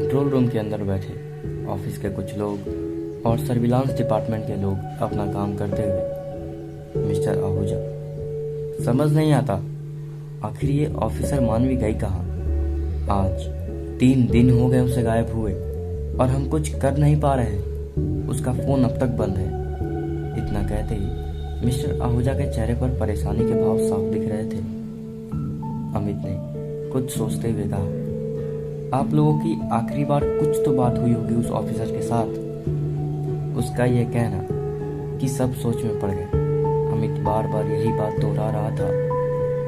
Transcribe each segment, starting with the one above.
Control room के अंदर बैठे ऑफिस के कुछ लोग और सर्विलांस डिपार्टमेंट के लोग अपना काम करते हुए मिस्टर आहूजा। समझ नहीं आता आखिर ये ऑफिसर मानवी गई कहाँ। आज 3 दिन हो गए उसे गायब हुए और हम कुछ कर नहीं पा रहे हैं। उसका फोन अब तक बंद है। इतना कहते ही मिस्टर आहूजा के चेहरे पर परेशानी के भाव साफ दिख रहे थे। अमित ने कुछ सोचते हुए कहा, आप लोगों की आखिरी बार कुछ तो बात हुई होगी उस ऑफिसर के साथ। उसका यह कहना कि सब सोच में पड़ गए। अमित बार बार यही बात दोहरा रहा था।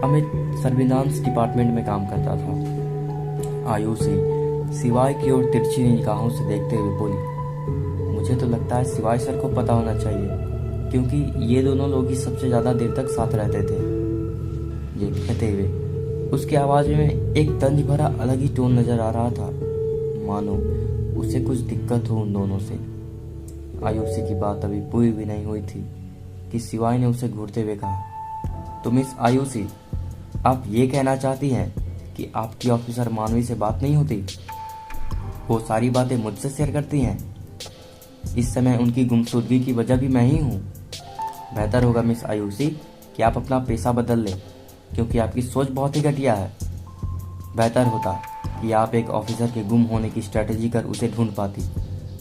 अमित सर्विलांस डिपार्टमेंट में काम करता था। आयुषी सिवाय की ओर तिरछी निगाहों से देखते हुए बोली, मुझे तो लगता है सिवाय सर को पता होना चाहिए, क्योंकि ये दोनों लोग ही सबसे ज्यादा देर तक साथ रहते थे। ये कहते हुए उसकी आवाज में एक तंज भरा अलग ही टोन नजर आ रहा था, मानो उसे कुछ दिक्कत हो उन दोनों से। आयुषी की बात अभी पूरी भी नहीं हुई थी कि सिवाय ने उसे घूरते हुए कहा, तो मिस आयुषी, आप ये कहना चाहती हैं कि आपकी ऑफिसर मानवी से बात नहीं होती? वो सारी बातें मुझसे शेयर करती हैं। इस समय उनकी गुमशुदगी की वजह भी मैं ही हूँ। बेहतर होगा मिस आयुषी कि आप अपना पेशा बदल लें, क्योंकि आपकी सोच बहुत ही घटिया है। बेहतर होता कि आप एक ऑफिसर के गुम होने की स्ट्रेटेजी कर उसे ढूंढ पाती।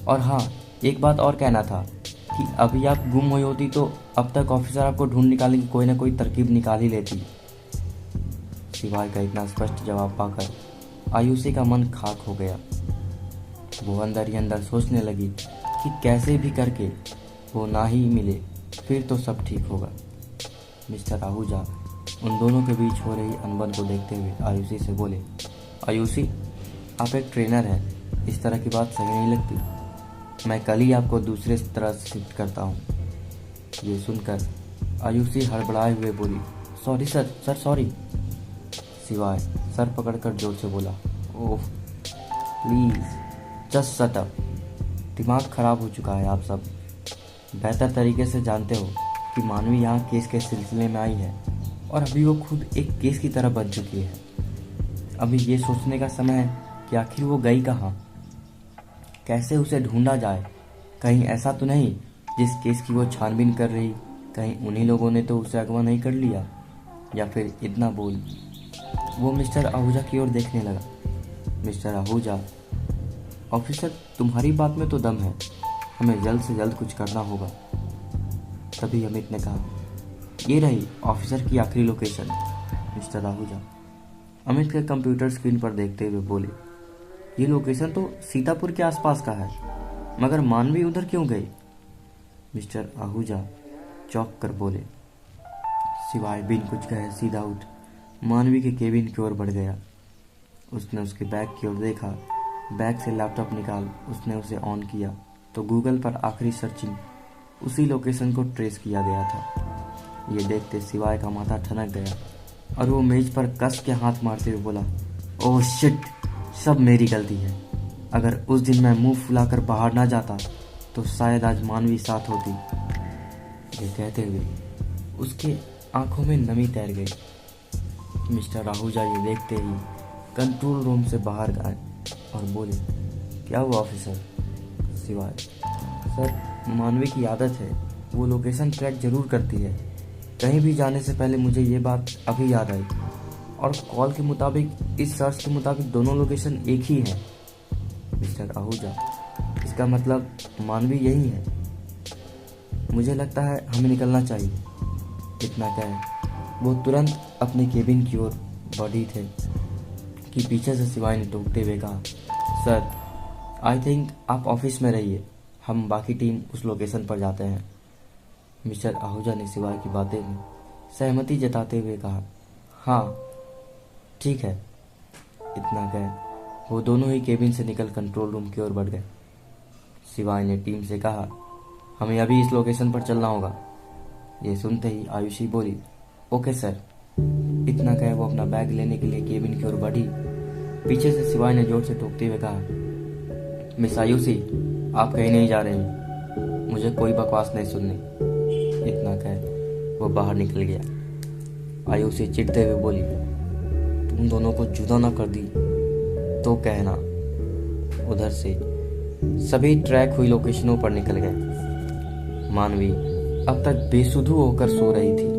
और हाँ, एक बात और कहना था कि अभी आप गुम हुई होती तो अब तक ऑफिसर आपको ढूंढ निकालने की कोई ना कोई तरकीब निकाल ही लेती। सिवाय का इतना स्पष्ट जवाब पाकर आयुषी का मन खाक हो गया। वो अंदर ही अंदर सोचने लगी कि कैसे भी करके वो ना ही मिले, फिर तो सब ठीक होगा। मिस्टर आहूजा उन दोनों के बीच हो रही अनबन को देखते हुए आयुषी से बोले, आयुषी, आप एक ट्रेनर हैं, इस तरह की बात सही नहीं लगती। मैं कल ही आपको दूसरे तरह से शिफ्ट करता हूँ। ये सुनकर आयुषी हड़बड़ाए हुए बोली, सॉरी सर सॉरी। सिवाय सर पकड़कर जोर से बोला, oh please just shut up. दिमाग खराब हो चुका है आप सब। बेहतर तरीके से जानते हो कि मानवी यहाँ केस के सिलसिले में आई है और अभी वो खुद एक केस की तरह बन चुकी है। अभी ये सोचने का समय है कि आखिर वो गई कहाँ, कैसे उसे ढूंढा जाए। कहीं ऐसा तो नहीं जिस केस की वो छानबीन कर रही, कहीं उन्हीं लोगों ने तो उसे अगवा नहीं कर लिया। या फिर इतना बोल वो मिस्टर आहूजा की ओर देखने लगा। मिस्टर आहूजा, ऑफिसर तुम्हारी बात में तो दम है, हमें जल्द से जल्द कुछ करना होगा। तभी अमित ने कहा, ये रही ऑफिसर की आखिरी लोकेशन। मिस्टर आहूजा अमित के कंप्यूटर स्क्रीन पर देखते हुए बोले, ये लोकेशन तो सीतापुर के आसपास का है, मगर मानवी उधर क्यों गई? मिस्टर आहूजा चौंक कर बोले। सिवाय बिन कुछ कहे सीधा उठ मानवी के केबिन की ओर बढ़ गया। उसने उसके बैग की ओर देखा। बैग से लैपटॉप निकाल उसने उसे ऑन किया तो गूगल पर आखिरी सर्चिंग उसी लोकेशन को ट्रेस किया गया था। ये देखते सिवाय का माथा ठनक गया और वो मेज पर कस के हाथ मारते हुए बोला, ओह शिट, सब मेरी गलती है। अगर उस दिन मैं मुंह फुलाकर बाहर ना जाता तो शायद आज मानवी साथ होती। ये कहते हुए उसके आंखों में नमी तैर गई। मिस्टर आहूजा ये देखते ही कंट्रोल रूम से बाहर आए और बोले, क्या हुआ ऑफिसर? सिवाय, सर मानवी की आदत है, वो लोकेशन ट्रैक जरूर करती है। कहीं भी जाने से पहले मुझे ये बात अभी याद आई, और कॉल के मुताबिक, इस सर्च के मुताबिक दोनों लोकेशन एक ही है। मिस्टर आहूजा, इसका मतलब मानवी यही है। मुझे लगता है हमें निकलना चाहिए। इतना कहे वो तुरंत अपने केबिन की ओर बढ़ी थे कि पीछे से सिवाय ने टोकते हुए कहा, सर आई थिंक आप ऑफिस में रहिए, हम बाकी टीम उस लोकेशन पर जाते हैं। मिस्टर आहूजा ने सिवाय की बातें में सहमति जताते हुए कहा, हाँ ठीक है। इतना कह वो दोनों ही केबिन से निकल कंट्रोल रूम की ओर बढ़ गए। सिवाय ने टीम से कहा, हमें अभी इस लोकेशन पर चलना होगा। ये सुनते ही आयुषी बोली, ओके सर। इतना कह वो अपना बैग लेने के लिए केबिन की ओर बढ़ी। पीछे से सिवाय ने जोर से टोकते हुए कहा, मिस आयुषी, आप कहीं नहीं जा रहे हैं, मुझे कोई बकवास नहीं सुननी। इतना कह वो बाहर निकल गया। आयुषी चिढ़ते हुए बोली, तुम दोनों को जुदा ना कर दी तो कहना। उधर से सभी ट्रैक हुई लोकेशनों पर निकल गए। मानवी अब तक बेसुधू होकर सो रही थी।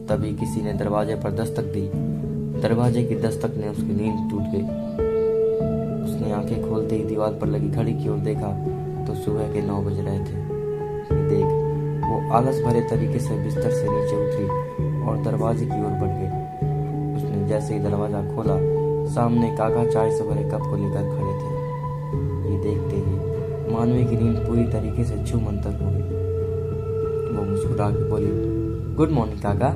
तभी किसी ने दरवाजे पर दस्तक दी। दरवाजे की दस्तक ने उसकी नींद टूट गई। उसने आंखें खोलते ही दीवार पर लगी घड़ी की ओर देखा तो सुबह के 9 बज रहे थे। देख वो आलस भरे तरीके से बिस्तर से नीचे उतरी और दरवाजे की ओर बढ़ गई। उसने जैसे ही दरवाजा खोला, सामने काका चाय से भरे कप को लेकर खड़े थे। ये देखते ही मानवी की नींद पूरी तरीके से छूमंतर हो गई। वो मुस्कुरा के बोली, गुड मॉर्निंग काका।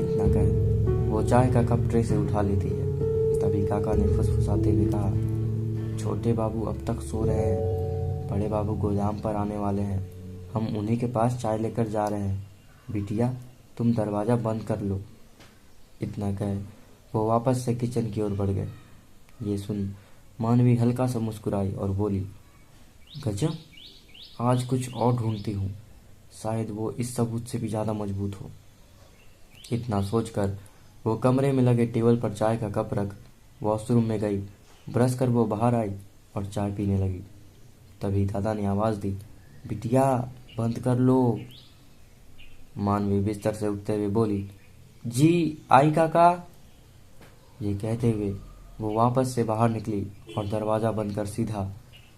इतना कह वो चाय का कप ट्रे से उठा लेती है। तभी काका ने फुसफुसाते हुए कहा, छोटे बाबू अब तक सो रहे हैं, बड़े बाबू गोदाम पर आने वाले हैं, हम उन्हीं के पास चाय लेकर जा रहे हैं। बिटिया तुम दरवाज़ा बंद कर लो। इतना कह वो वापस से किचन की ओर बढ़ गए। ये सुन मानवी हल्का सा मुस्कुराई और बोली, गजब, आज कुछ और ढूंढती हूँ, शायद वो इस सबूत से भी ज़्यादा मजबूत हो। इतना सोचकर वो कमरे में लगे टेबल पर चाय का कप रख वॉशरूम में गई। ब्रश कर वो बाहर आई और चाय पीने लगी। तभी दादा ने आवाज़ दी, बिटिया बंद कर लो। मानवी बिस्तर से उठते हुए बोली, जी आई काका। ये कहते हुए वो वापस से बाहर निकली और दरवाज़ा बंद कर सीधा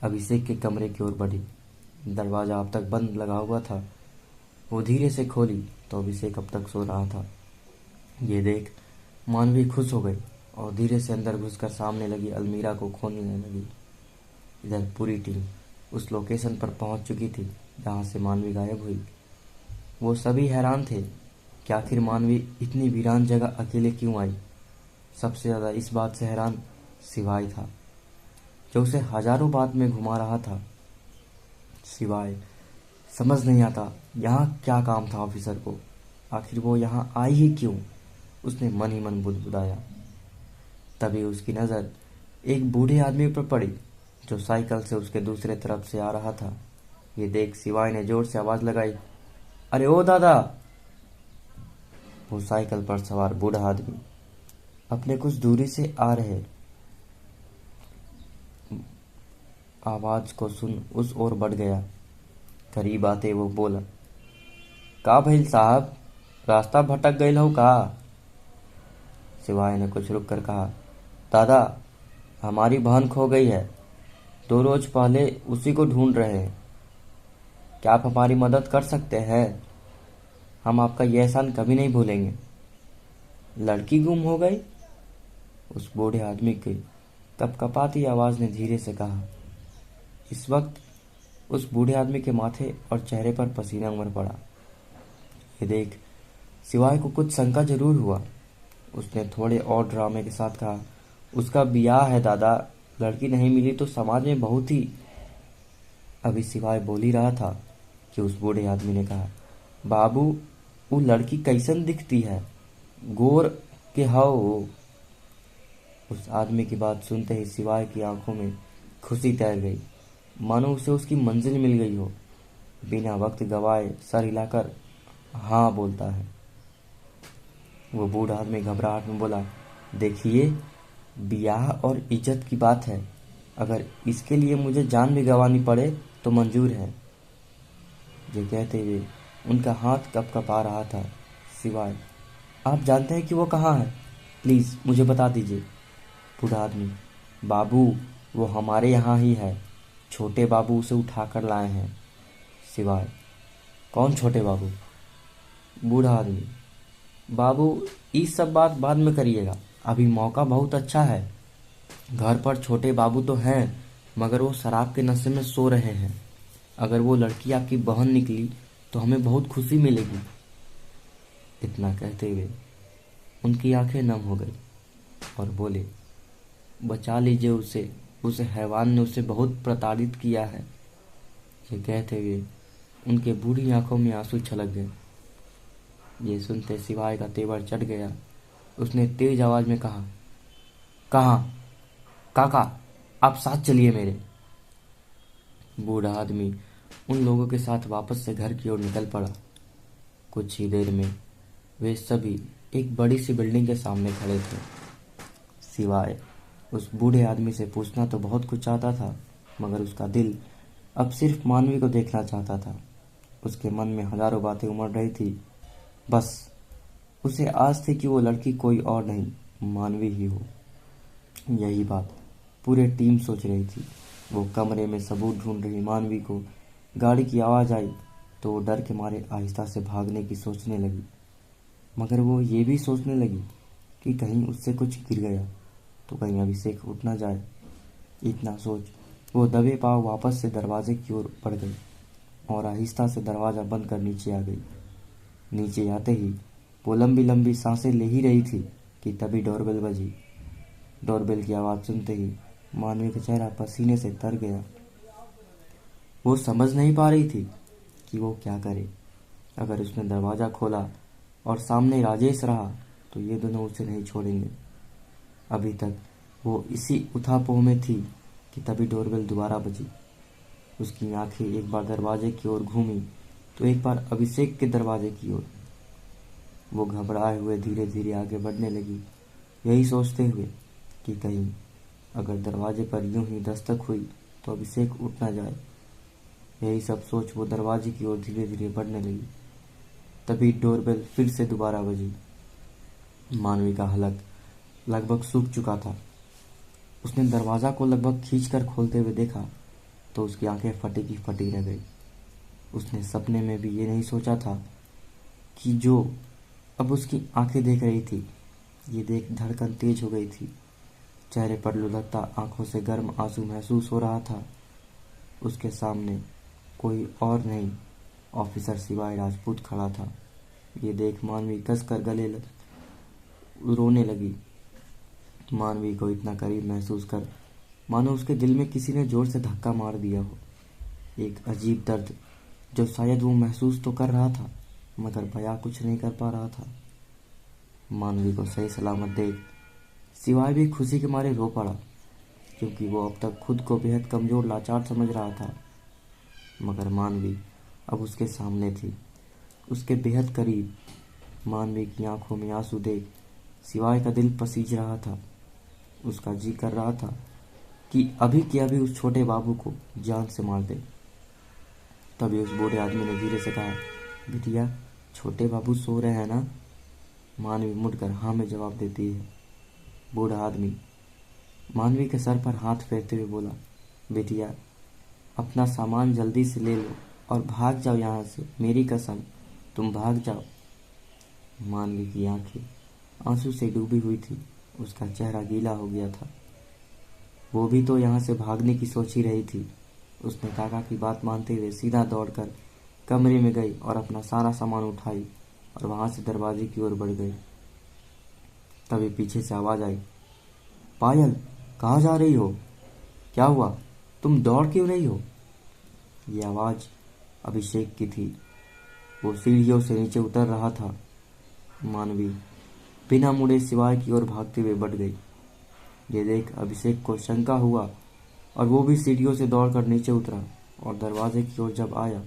अभिषेक के कमरे की ओर बढ़ी। दरवाज़ा अब तक बंद लगा हुआ था। वो धीरे से खोली तो अभिषेक अब तक सो रहा था। ये देख मानवी खुश हो गई और धीरे से अंदर घुसकर सामने लगी अलमीरा को खोलने लगी। इधर पूरी टीम उस लोकेशन पर पहुंच चुकी थी जहां से मानवी गायब हुई। वो सभी हैरान थे कि आखिर मानवी इतनी वीरान जगह अकेले क्यों आई। सबसे ज़्यादा इस बात से हैरान सिवाय था, जो उसे हजारों बात में घुमा रहा था। सिवाय समझ नहीं आता यहाँ क्या काम था ऑफिसर को, आखिर वो यहाँ आई ही क्यों। उसने मन ही मन बुदबुदाया। तभी उसकी नज़र एक बूढ़े आदमी पर पड़ी जो साइकिल से उसके दूसरे तरफ से आ रहा था। ये देख सिवाय ने जोर से आवाज़ लगाई, अरे ओ दादा। वो साइकिल पर सवार बूढ़ा आदमी अपने कुछ दूरी से आ रहे आवाज को सुन उस ओर बढ़ गया। करीब आते वो बोला, का भइल साहब, रास्ता भटक गई हो का। सिवाय ने कुछ रुक कर कहा, दादा हमारी बहन खो गई है, 2 रोज पहले उसी को ढूंढ रहे हैं, क्या आप हमारी मदद कर सकते हैं। हम आपका यह एहसान कभी नहीं भूलेंगे। लड़की गुम हो गई। उस बूढ़े आदमी की कपकपाती आवाज ने धीरे से कहा। इस वक्त उस बूढ़े आदमी के माथे और चेहरे पर पसीना उमड़ पड़ा। ये देख सिवाय को कुछ शंका जरूर हुआ। उसने थोड़े और ड्रामे के साथ कहा, उसका ब्याह है दादा, लड़की नहीं मिली तो समाज में बहुत ही। अभी सिवाय बोल ही रहा था कि उस बूढ़े आदमी ने कहा, बाबू वो लड़की कैसन दिखती है, गोर के हाउ। उस आदमी की बात सुनते ही सिवाय की आंखों में खुशी तैर गई, मानो उसे उसकी मंजिल मिल गई हो। बिना वक्त गवाए सर हिलाकर हाँ बोलता है। वो बूढ़ा आदमी घबराहट में बोला, देखिए ब्याह और इज्जत की बात है, अगर इसके लिए मुझे जान भी गंवानी पड़े तो मंजूर है। ये कहते हुए उनका हाथ कपकपा रहा था। सिवाय, आप जानते हैं कि वो कहाँ है, प्लीज़ मुझे बता दीजिए। बूढ़ा आदमी, बाबू वो हमारे यहाँ ही है, छोटे बाबू उसे उठा कर लाए हैं। सिवाय, कौन छोटे बाबू। बूढ़ा आदमी, बाबू ये सब बात बाद में करिएगा, अभी मौका बहुत अच्छा है। घर पर छोटे बाबू तो हैं मगर वो शराब के नशे में सो रहे हैं। अगर वो लड़की आपकी बहन निकली तो हमें बहुत खुशी मिलेगी। इतना कहते हुए उनकी आंखें नम हो गई और बोले, बचा लीजिए उसे, उस हैवान ने उसे बहुत प्रताड़ित किया है। ये कहते हुए उनके बूढ़ी आंखों में आंसू छलक गए। ये सुनते सिवाय का तेवर चढ़ गया। उसने तेज आवाज में कहा, कहाँ काका, आप साथ चलिए मेरे। बूढ़ा आदमी उन लोगों के साथ वापस से घर की ओर निकल पड़ा। कुछ ही देर में वे सभी एक बड़ी सी बिल्डिंग के सामने खड़े थे। सिवाय उस बूढ़े आदमी से पूछना तो बहुत कुछ चाहता था, मगर उसका दिल अब सिर्फ मानवी को देखना चाहता था। उसके मन में हजारों बातें उमड़ रही थी। बस उसे आस थी कि वो लड़की कोई और नहीं, मानवी ही हो। यही बात पूरे टीम सोच रही थी। वो कमरे में सबूत ढूंढ रही मानवी को गाड़ी की आवाज़ आई तो वो डर के मारे आहिस्ता से भागने की सोचने लगी। मगर वो ये भी सोचने लगी कि कहीं उससे कुछ गिर गया तो कहीं अभिषेक उठ ना जाए। इतना सोच वो दबे पांव वापस से दरवाजे की ओर बढ़ गई और आहिस्ता से दरवाज़ा बंद कर नीचे आ गई। नीचे आते ही वो लंबी लंबी सांसें ले ही रही थी कि तभी डोरबेल बजी। डोरबेल की आवाज़ सुनते ही मानवी का चेहरा पसीने से तर गया। वो समझ नहीं पा रही थी कि वो क्या करे। अगर उसने दरवाज़ा खोला और सामने राजेश रहा तो ये दोनों उसे नहीं छोड़ेंगे। अभी तक वो इसी उठापोह में थी कि तभी डोरबेल दोबारा बजी। उसकी आंखें एक बार दरवाजे की ओर घूमी तो एक बार अभिषेक के दरवाजे की ओर। वो घबराए हुए धीरे धीरे आगे बढ़ने लगी, यही सोचते हुए कि कहीं अगर दरवाजे पर यूं ही दस्तक हुई तो अभिषेक उठ ना जाए। यही सब सोच वो दरवाजे की ओर धीरे धीरे बढ़ने लगी। तभी डोरबेल फिर से दोबारा बजी। मानवी का हलक लगभग सूख चुका था। उसने दरवाज़ा को लगभग खींचकर खोलते हुए देखा तो उसकी आंखें फटी की फटी रह गई। उसने सपने में भी ये नहीं सोचा था कि जो अब उसकी आंखें देख रही थी, ये देख धड़कन तेज हो गई थी। चेहरे पर लुढ़कता आंखों से गर्म आंसू महसूस हो रहा था। उसके सामने कोई और नहीं, ऑफिसर सिवाय राजपूत खड़ा था। ये देख मानवी कसकर रोने लगी। मानवी को इतना करीब महसूस कर मानो उसके दिल में किसी ने जोर से धक्का मार दिया हो। एक अजीब दर्द जो शायद वो महसूस तो कर रहा था मगर बयां कुछ नहीं कर पा रहा था। मानवी को सही सलामत देख सिवाय भी खुशी के मारे रो पड़ा, क्योंकि वो अब तक खुद को बेहद कमज़ोर लाचार समझ रहा था। मगर मानवी अब उसके सामने थी, उसके बेहद करीब। मानवी की आंखों में आंसू देख सिवाय का दिल पसीज रहा था। उसका जी कर रहा था कि अभी उस छोटे बाबू को जान से मार दे। तभी उस बूढ़े आदमी ने धीरे से कहा, बिटिया, छोटे बाबू सो रहे हैं ना? मानवी मुड़कर हाँ में जवाब देती है। बूढ़ा आदमी मानवी के सर पर हाथ फेरते हुए बोला, बिटिया, अपना सामान जल्दी से ले लो और भाग जाओ यहाँ से, मेरी कसम, तुम भाग जाओ। मानवी की आंखें आंसू से डूबी हुई थी, उसका चेहरा गीला हो गया था। वो भी तो यहाँ से भागने की सोच ही रही थी। उसने काका की बात मानते हुए सीधा दौड़कर कमरे में गई और अपना सारा सामान उठाई और वहां से दरवाजे की ओर बढ़ गई। तभी पीछे से आवाज आई, पायल, कहाँ जा रही हो? क्या हुआ? तुम दौड़ क्यों रही हो? ये आवाज अभिषेक की थी। वो सीढ़ियों से नीचे उतर रहा था। मानवी बिना मुड़े सिवाय की ओर भागते हुए बढ़ गई। ये देख अभिषेक को शंका हुआ और वो भी सीढ़ियों से दौड़कर नीचे उतरा और दरवाजे की ओर जब आया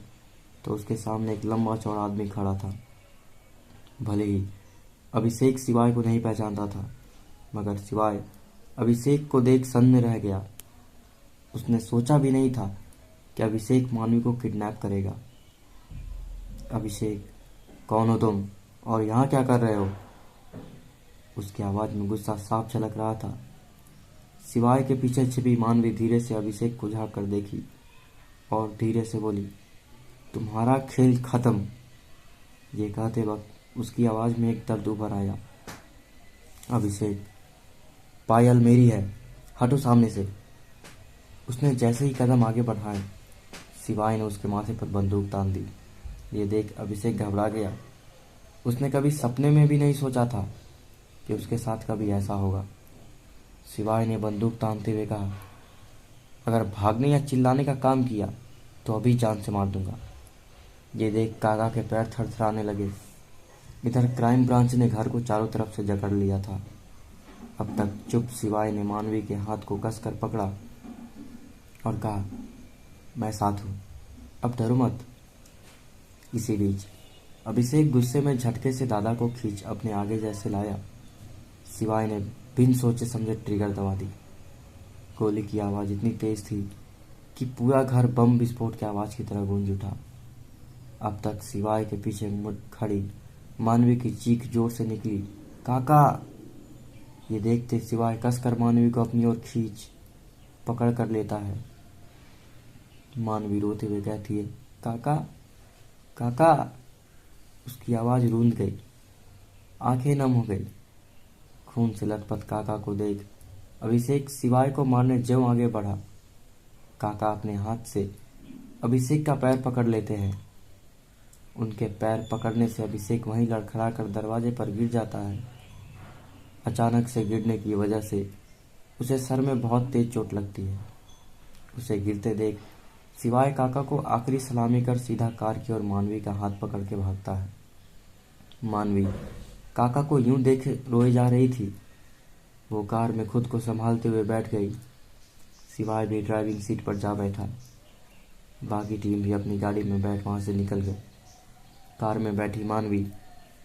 तो उसके सामने एक लंबा चौड़ा आदमी खड़ा था। भले ही अभिषेक सिवाय को नहीं पहचानता था, मगर सिवाय अभिषेक को देख सन्न रह गया। उसने सोचा भी नहीं था कि अभिषेक मानवी को किडनैप करेगा। अभिषेक, कौन हो तुम और यहाँ क्या कर रहे हो? उसकी आवाज में गुस्सा साफ झलक रहा था। सिवाय के पीछे छिपी मानवी धीरे से अभिषेक को झाँक कर देखी और धीरे से बोली, तुम्हारा खेल खत्म। ये कहते वक्त उसकी आवाज में एक दर्द उभर आया। अभिषेक, पायल मेरी है, हटो सामने से। उसने जैसे ही कदम आगे बढ़ाए, सिवाय ने उसके माथे पर बंदूक तान दी। ये देख अभिषेक घबरा गया। उसने कभी सपने में भी नहीं सोचा था कि उसके साथ कभी ऐसा होगा। सिवाय ने बंदूक तानते हुए कहा, अगर भागने या चिल्लाने का काम किया तो अभी जान से मार दूंगा। ये देख काका के पैर थरथराने लगे। इधर क्राइम ब्रांच ने घर को चारों तरफ से जकड़ लिया था। अब तक चुप सिवाय ने मानवी के हाथ को कसकर पकड़ा और कहा, मैं साथ हूँ, अब डरो मत। इसी बीच अभिषेक गुस्से में झटके से दादा को खींच अपने आगे जैसे लाया। सिवाय ने बिन सोचे समझे ट्रिगर दबा दी। गोली की आवाज़ इतनी तेज थी कि पूरा घर बम विस्फोट की आवाज़ की तरह गूंज उठा। अब तक सिवाय के पीछे मुड़ खड़ी मानवी की चीख जोर से निकली, काका। ये देखते सिवाय कसकर मानवी को अपनी ओर खींच पकड़ कर लेता है। मानवी रोते हुए कहती है, काका काका। उसकी आवाज़ रूंध गई, आंखें नम हो गई। खून से लथपथ काका को देख अभिषेक सिवाय को मारने ज्यों आगे बढ़ा। काका अपने हाथ से अभिषेक का पैर पकड़ लेते हैं। उनके पैर पकड़ने से अभिषेक वहीं लड़खड़ा कर दरवाजे पर गिर जाता है। अचानक से गिरने की वजह से उसे सर में बहुत तेज चोट लगती है। उसे गिरते देख सिवाय काका को आखिरी सलामी कर सीधा कार की ओर मानवी का हाथ पकड़ के भागता है। मानवी काका को यूं देख रोए जा रही थी। वो कार में खुद को संभालते हुए बैठ गई। सिवाय भी ड्राइविंग सीट पर जा बैठा। बाकी टीम भी अपनी गाड़ी में बैठ वहां से निकल गई। कार में बैठी मानवी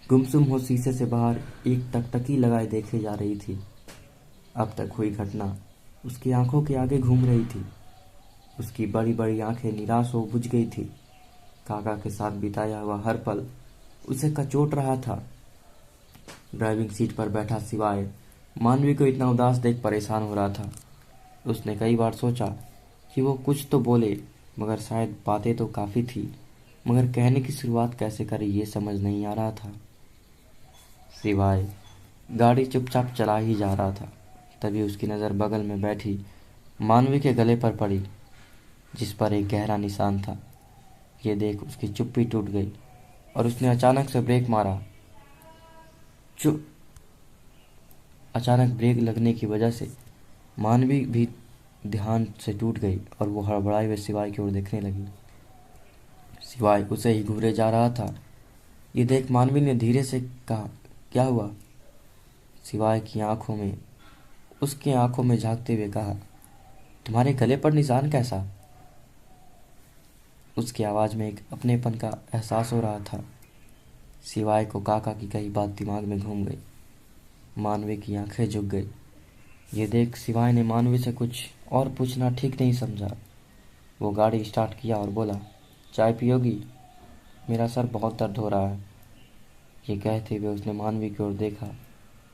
गुमसुम हो शीशे से बाहर एक टकटकी लगाए देखे जा रही थी। अब तक हुई घटना उसकी आंखों के आगे घूम रही थी। उसकी बड़ी बड़ी आंखें निराश हो बुझ गई थी। काका के साथ बिताया हुआ हर पल उसे कचोट रहा था। ड्राइविंग सीट पर बैठा सिवाय मानवी को इतना उदास देख परेशान हो रहा था। उसने कई बार सोचा कि वो कुछ तो बोले, मगर शायद बातें तो काफ़ी थी, मगर कहने की शुरुआत कैसे करे ये समझ नहीं आ रहा था। सिवाय गाड़ी चुपचाप चला ही जा रहा था। तभी उसकी नज़र बगल में बैठी मानवी के गले पर पड़ी, जिस पर एक गहरा निशान था। ये देख उसकी चुप्पी टूट गई और उसने अचानक से ब्रेक मारा। चुप। अचानक ब्रेक लगने की वजह से मानवी भी ध्यान से टूट गई और वो हड़बड़ाए हुए सिवाय की ओर देखने लगी। सिवाय उसे ही घूरे जा रहा था। ये देख मानवी ने धीरे से कहा, क्या हुआ? सिवाय की उसकी आंखों में झांकते हुए कहा, तुम्हारे गले पर निशान कैसा? उसकी आवाज़ में एक अपनेपन का एहसास हो रहा था। सिवाय को काका की कही बात दिमाग में घूम गई। मानवी की आंखें झुक गई। ये देख सिवाय ने मानवी से कुछ और पूछना ठीक नहीं समझा। वो गाड़ी स्टार्ट किया और बोला, चाय पियोगी? मेरा सर बहुत दर्द हो रहा है। ये कहते हुए उसने मानवी की ओर देखा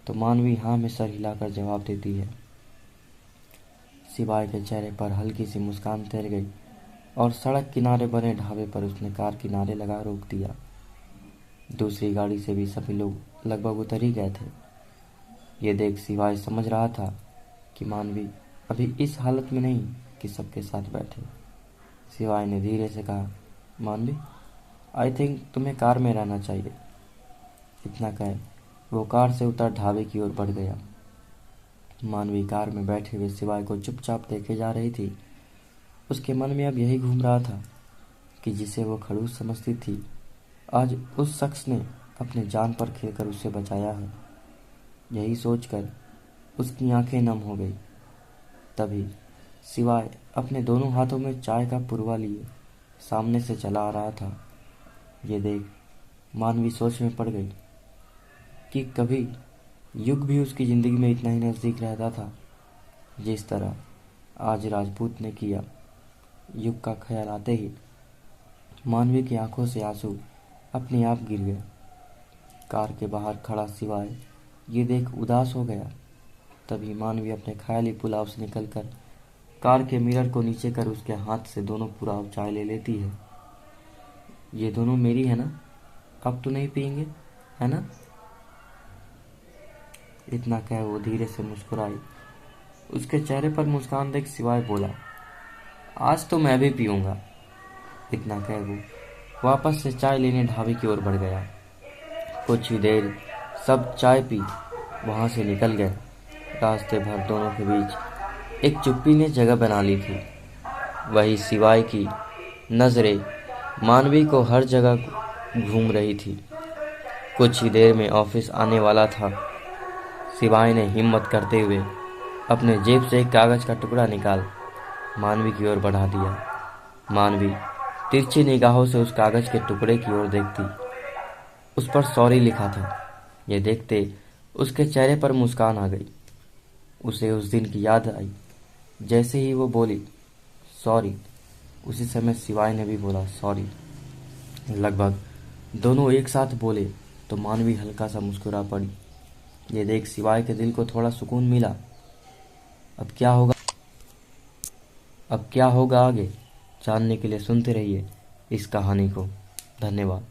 तो मानवी हाँ में सर हिलाकर जवाब देती है। सिवाय के चेहरे पर हल्की सी मुस्कान तैर गई और सड़क किनारे बने ढाबे पर उसने कार किनारे लगा रोक दिया। दूसरी गाड़ी से भी सभी लोग लगभग उतर ही गए थे। ये देख सिवाय समझ रहा था कि मानवी अभी इस हालत में नहीं कि सबके साथ बैठे। सिवाय ने धीरे से कहा, मानवी, आई थिंक तुम्हें कार में रहना चाहिए। इतना कहे वो कार से उतर ढाबे की ओर बढ़ गया। मानवी कार में बैठे हुए सिवाय को चुपचाप देखे जा रही थी। उसके मन में अब यही घूम रहा था कि जिसे वो खड़ूस समझती थी, आज उस शख्स ने अपने जान पर खेलकर उसे बचाया है। यही सोचकर उसकी आंखें नम हो गई। तभी सिवाय अपने दोनों हाथों में चाय का पुरवा लिए सामने से चला आ रहा था। ये देख मानवी सोच में पड़ गई कि कभी युग भी उसकी ज़िंदगी में इतना ही नज़दीक रहता था जिस तरह आज राजपूत ने किया। युग का ख्याल आते ही मानवी की आंखों से आंसू अपने आप गिर गए। कार के बाहर खड़ा सिवाय ये देख उदास हो गया। तभी मानवी अपने ख्याली पुलाव से निकलकर कार के मिरर को नीचे कर उसके हाथ से दोनों पुलाव चाय ले लेती है। ये दोनों मेरी है ना? अब तो नहीं पियेंगे, है ना? इतना कह वो धीरे से मुस्कुराई। उसके चेहरे पर मुस्कान देख सिवाय बोला, आज तो मैं भी पीऊँगा। इतना कह वो वापस से चाय लेने ढाबे की ओर बढ़ गया। कुछ ही देर सब चाय पी वहाँ से निकल गए। रास्ते भर दोनों के बीच एक चुप्पी ने जगह बना ली थी। वही सिवाय की नज़रें मानवी को हर जगह घूम रही थी। कुछ ही देर में ऑफिस आने वाला था। सिवाय ने हिम्मत करते हुए अपने जेब से एक कागज़ का टुकड़ा निकाल मानवी की ओर बढ़ा दिया। मानवी तिरछी निगाहों से उस कागज़ के टुकड़े की ओर देखती। उस पर सॉरी लिखा था। ये देखते उसके चेहरे पर मुस्कान आ गई। उसे उस दिन की याद आई जैसे ही वो बोली सॉरी, उसी समय शिवाय ने भी बोला सॉरी। लगभग दोनों एक साथ बोले तो मानवी हल्का सा मुस्कुरा पड़ी। ये देख शिवाय के दिल को थोड़ा सुकून मिला। अब क्या होगा अब क्या होगा आगे जानने के लिए सुनते रहिए इस कहानी को। धन्यवाद।